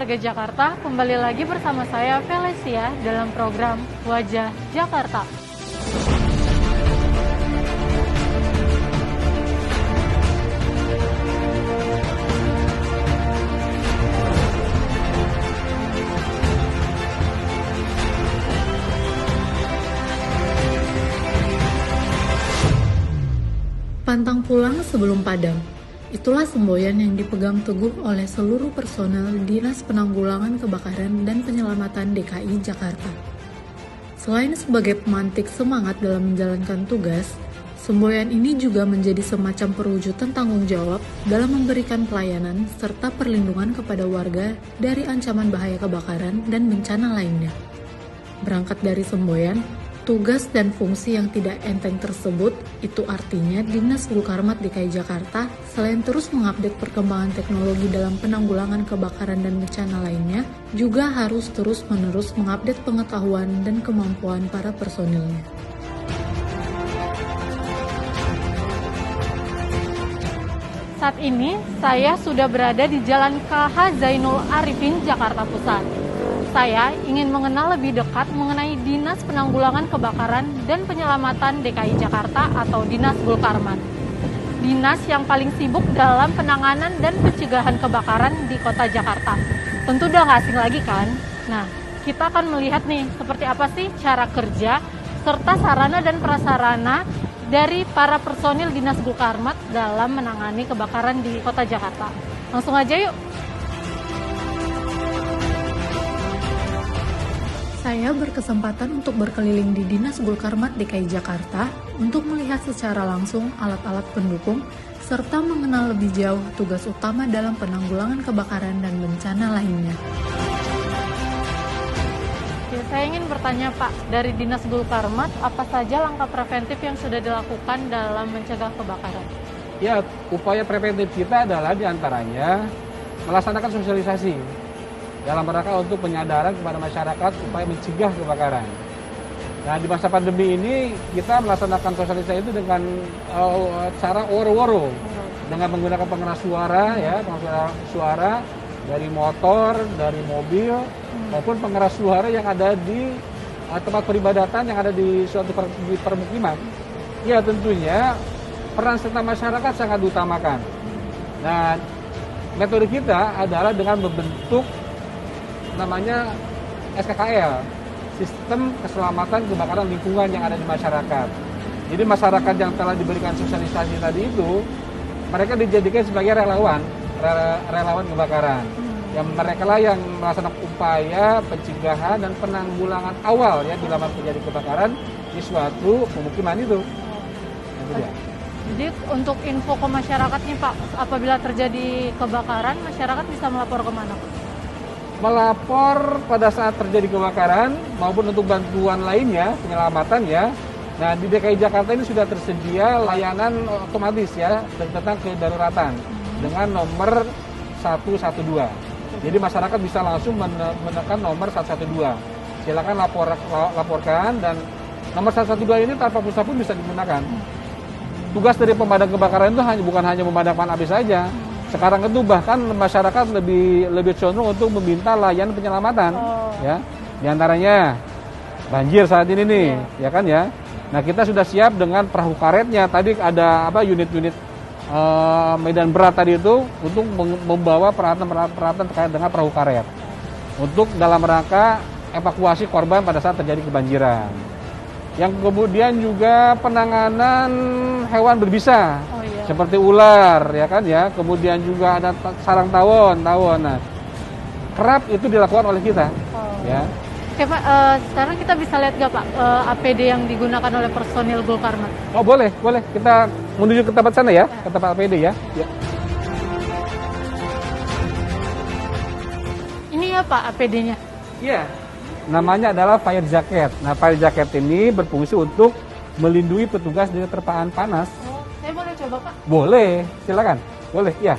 warga Jakarta, kembali lagi bersama saya Felicia dalam program Wajah Jakarta. Pantang pulang sebelum padam. Itulah semboyan yang dipegang teguh oleh seluruh personel Dinas Penanggulangan Kebakaran dan Penyelamatan DKI Jakarta. Selain sebagai pemantik semangat dalam menjalankan tugas, semboyan ini juga menjadi semacam perwujudan tanggung jawab dalam memberikan pelayanan serta perlindungan kepada warga dari ancaman bahaya kebakaran dan bencana lainnya. Berangkat dari semboyan, tugas dan fungsi yang tidak enteng tersebut, itu artinya Dinas Gulkarmat DKI Jakarta selain terus mengupdate perkembangan teknologi dalam penanggulangan kebakaran dan bencana lainnya, juga harus terus-menerus mengupdate pengetahuan dan kemampuan para personilnya. Saat ini, saya sudah berada di Jalan KH Zainul Arifin, Jakarta Pusat. Saya ingin mengenal lebih dekat mengenai Dinas Penanggulangan Kebakaran dan Penyelamatan DKI Jakarta atau Dinas Gulkarmat. Dinas yang paling sibuk dalam penanganan dan pencegahan kebakaran di kota Jakarta. Tentu udah nggak asing lagi kan? Nah, kita akan melihat nih seperti apa sih cara kerja serta sarana dan prasarana dari para personil Dinas Gulkarmat dalam menangani kebakaran di kota Jakarta. Langsung aja yuk! Saya berkesempatan untuk berkeliling di Dinas Gulkarmat DKI Jakarta untuk melihat secara langsung alat-alat pendukung serta mengenal lebih jauh tugas utama dalam penanggulangan kebakaran dan bencana lainnya. Ya, saya ingin bertanya Pak, dari Dinas Gulkarmat, apa saja langkah preventif yang sudah dilakukan dalam mencegah kebakaran? Ya, upaya preventif kita adalah diantaranya melaksanakan sosialisasi dalam rangka untuk penyadaran kepada masyarakat supaya mencegah kebakaran. Nah, di masa pandemi ini kita melaksanakan sosialisasi itu dengan cara woro-woro, dengan menggunakan pengeras suara, ya, pengeras suara dari motor, dari mobil, maupun pengeras suara yang ada di tempat peribadatan yang ada di suatu permukiman. Ya, tentunya peran serta masyarakat sangat diutamakan. Nah, metode kita adalah dengan membentuk namanya SKKL, Sistem Keselamatan Kebakaran Lingkungan yang ada di masyarakat. Jadi masyarakat yang telah diberikan sosialisasi tadi itu, mereka dijadikan sebagai relawan kebakaran. Yang mereka lah yang melaksanakan upaya pencegahan dan penanggulangan awal ya bila terjadi kebakaran di suatu pemukiman itu. Jadi untuk info ke masyarakat nih Pak, apabila terjadi kebakaran, masyarakat bisa melapor kemana Pak? Melapor pada saat terjadi kebakaran maupun untuk bantuan lainnya, penyelamatan ya. Nah, di DKI Jakarta ini sudah tersedia layanan otomatis ya tentang kedaruratan dengan nomor 112. Jadi masyarakat bisa langsung menekan nomor 112. Silakan laporkan dan nomor 112 ini tanpa pulsa pun bisa digunakan. Tugas dari pemadam kebakaran itu bukan hanya memadamkan api saja. Sekarang itu bahkan masyarakat lebih condong untuk meminta layanan penyelamatan, ya. Di antaranya banjir saat ini nih, ya kan ya. Nah, kita sudah siap dengan perahu karetnya. Tadi ada unit-unit medan berat tadi itu untuk membawa peralatan terkait dengan perahu karet untuk dalam rangka evakuasi korban pada saat terjadi kebanjiran. Yang kemudian juga penanganan hewan berbisa. Seperti ular, ya kan ya. Kemudian juga ada sarang tawon. Nah, kerap itu dilakukan oleh kita. Ya. Oke Pak, sekarang kita bisa lihat nggak Pak APD yang digunakan oleh personil Gulkarmat? Oh boleh. Kita menuju ke tempat sana ya, ke tempat APD ya. Ini ya Pak APD-nya? Iya. Namanya adalah fire jacket. Nah, fire jacket ini berfungsi untuk melindungi petugas dari terpaan panas. Saya boleh coba Pak? Boleh, silakan. Boleh, ya.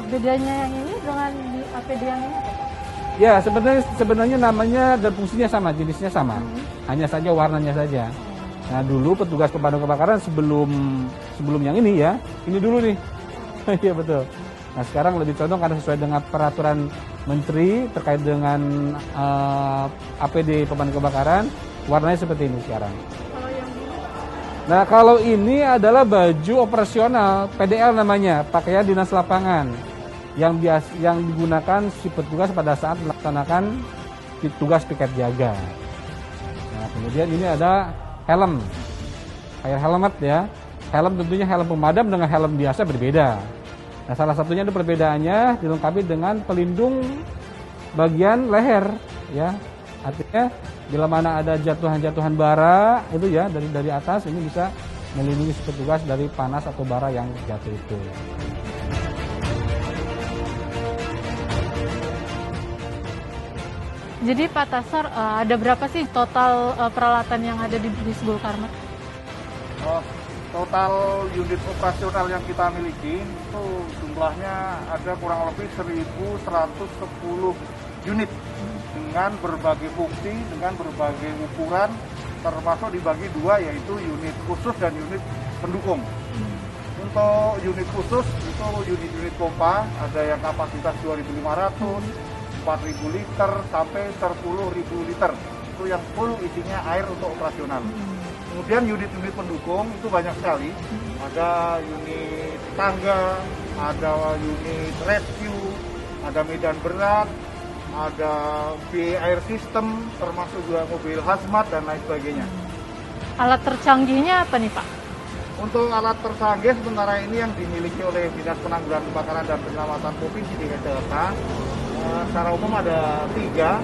Bedanya yang ini dengan di APD yang ini? Ya, sebenarnya namanya dan fungsinya sama, jenisnya sama. Hanya saja warnanya saja. Nah, dulu petugas pemadam kebakaran sebelum yang ini ya, ini dulu nih. Iya betul. Nah sekarang lebih condong karena sesuai dengan peraturan Menteri terkait dengan APD pemadam kebakaran, warnanya seperti ini sekarang. Kalau yang dulu? Nah kalau ini adalah baju operasional, PDL namanya, pakaian dinas lapangan yang digunakan si petugas pada saat melaksanakan tugas piket jaga. Nah kemudian ini ada helm, kayak helmet ya. Helm tentunya helm pemadam dengan helm biasa berbeda. Nah, salah satunya ada perbedaannya dilengkapi dengan pelindung bagian leher, ya. Artinya bila mana ada jatuhan-jatuhan bara itu ya dari atas ini bisa melindungi petugas dari panas atau bara yang jatuh itu. Jadi Pak Tasar, ada berapa sih total peralatan yang ada di Disbul Karmat? Total unit operasional yang kita miliki itu jumlahnya ada kurang lebih 1.110 unit dengan berbagai fungsi, dengan berbagai ukuran, termasuk dibagi dua yaitu unit khusus dan unit pendukung. Untuk unit khusus itu unit-unit pompa, ada yang kapasitas 2.500, 4.000 liter sampai 10.000 liter. Itu yang full isinya air untuk operasional. Kemudian unit-unit pendukung itu banyak sekali. Ada unit tangga, ada unit rescue, ada medan berat, ada air system, termasuk juga mobil hazmat dan lain sebagainya. Alat tercanggihnya apa nih Pak? Untuk alat tercanggih sementara ini yang dimiliki oleh Dinas Penanggulangan Kebakaran dan Penyelamatan Provinsi DKI Jakarta, secara umum ada 3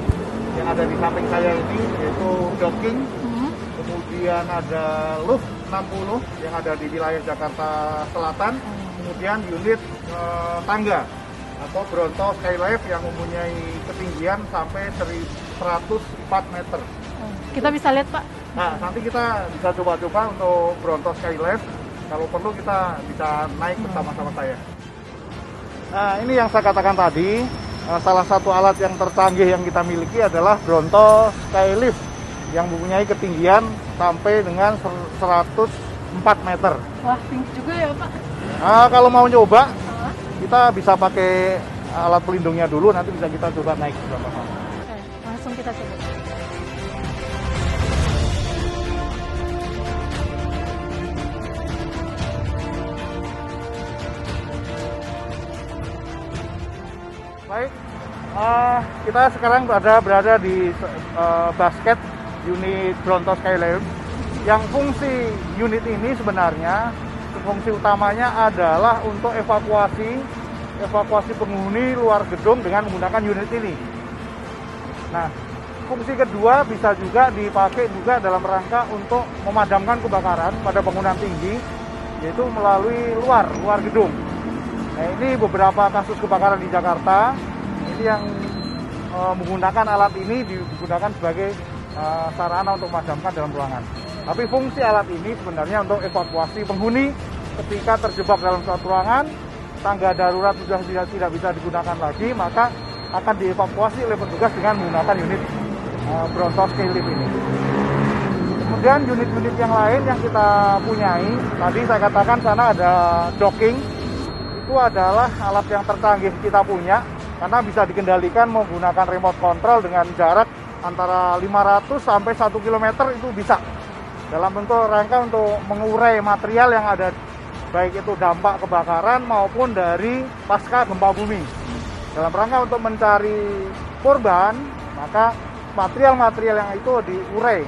yang ada di samping saya ini, yaitu docking, kemudian ada Luft 60 yang ada di wilayah Jakarta Selatan, kemudian unit tangga atau Bronto Skylift yang mempunyai ketinggian sampai 104 meter. Kita bisa lihat Pak? Nah, nanti kita bisa coba-coba untuk Bronto Skylift. Kalau perlu kita bisa naik bersama-sama saya. Nah, ini yang saya katakan tadi, salah satu alat yang tercanggih yang kita miliki adalah Bronto Skylift yang mempunyai ketinggian sampai dengan 104 meter. Wah, tinggi juga ya Pak? Nah, kalau mau nyoba, kita bisa pakai alat pelindungnya dulu, nanti bisa kita coba naik bersama-sama. Oke, langsung kita coba. Baik, kita sekarang berada di basket unit Bronto Skylift. Yang fungsi unit ini sebenarnya fungsi utamanya adalah untuk evakuasi penghuni luar gedung dengan menggunakan unit ini. Nah, fungsi kedua bisa juga dipakai juga dalam rangka untuk memadamkan kebakaran pada bangunan tinggi, yaitu melalui luar gedung. Nah, ini beberapa kasus kebakaran di Jakarta, ini yang menggunakan alat ini digunakan sebagai sarana untuk memadamkan dalam ruangan. Tapi fungsi alat ini sebenarnya untuk evakuasi penghuni ketika terjebak dalam suatu ruangan, tangga darurat sudah tidak bisa digunakan lagi, maka akan dievakuasi oleh petugas dengan menggunakan unit Bronto Skylift ini. Kemudian unit-unit yang lain yang kita punyai, tadi saya katakan sana ada docking, itu adalah alat yang tercanggih kita punya, karena bisa dikendalikan menggunakan remote control dengan jarak antara 500 sampai 1 km itu bisa. Dalam bentuk rangka untuk mengurai material yang ada, baik itu dampak kebakaran maupun dari pasca gempa bumi. Dalam rangka untuk mencari korban, maka material-material yang itu diurai.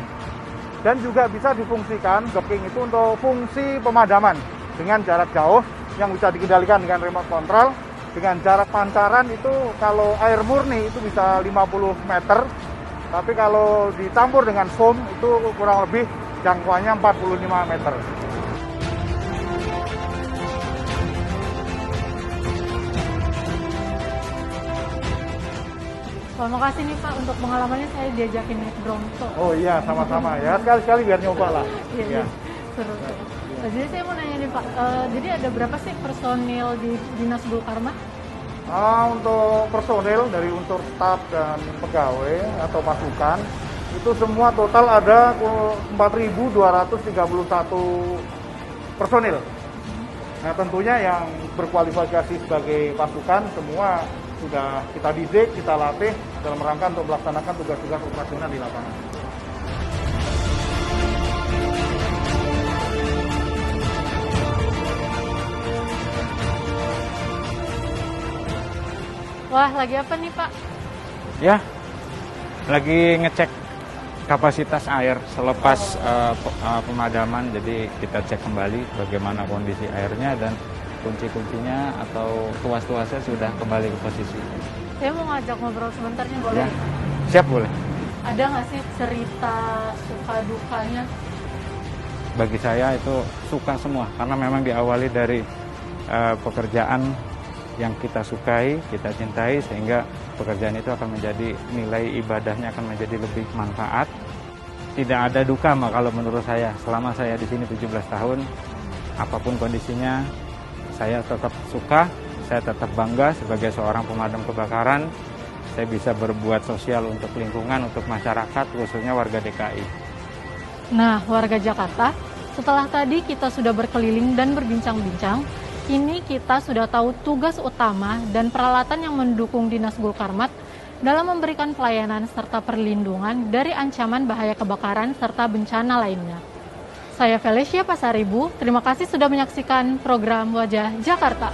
Dan juga bisa difungsikan docking itu untuk fungsi pemadaman dengan jarak jauh yang bisa dikendalikan dengan remote control. Dengan jarak pancaran itu kalau air murni itu bisa 50 meter, tapi kalau dicampur dengan foam itu kurang lebih jangkauannya 45 meter. Wah, makasih nih Pak untuk pengalamannya, saya diajakin naik Bronto. Oh iya, sama-sama ya. Sekali-sekali biar nyoba lah. Iya. Seru. Nah, jadi saya mau nanya nih Pak, jadi ada berapa sih personil di Dinas Bul Karmat? Untuk personil dari unsur staf dan pegawai atau pasukan, itu semua total ada 4.231 personil. Nah, tentunya yang berkualifikasi sebagai pasukan semua sudah kita didik, kita latih dalam rangka untuk melaksanakan tugas-tugas operasional di lapangan. Wah, lagi apa nih Pak? Ya, lagi ngecek kapasitas air selepas pemadaman. Jadi kita cek kembali bagaimana kondisi airnya dan kunci-kuncinya atau tuas-tuasnya sudah kembali ke posisi. Saya mau ngajak ngobrol sebentar nih, boleh? Ya, siap boleh. Ada nggak sih cerita suka dukanya? Bagi saya itu suka semua karena memang diawali dari pekerjaan yang kita sukai, kita cintai, sehingga pekerjaan itu akan menjadi nilai ibadahnya akan menjadi lebih manfaat. Tidak ada duka kalau menurut saya. Selama saya di sini 17 tahun, apapun kondisinya, saya tetap suka, saya tetap bangga sebagai seorang pemadam kebakaran. Saya bisa berbuat sosial untuk lingkungan, untuk masyarakat, khususnya warga DKI. Nah, warga Jakarta, setelah tadi kita sudah berkeliling dan berbincang-bincang, kini kita sudah tahu tugas utama dan peralatan yang mendukung Dinas Gulkarmat dalam memberikan pelayanan serta perlindungan dari ancaman bahaya kebakaran serta bencana lainnya. Saya Felicia Pasaribu, terima kasih sudah menyaksikan program Wajah Jakarta.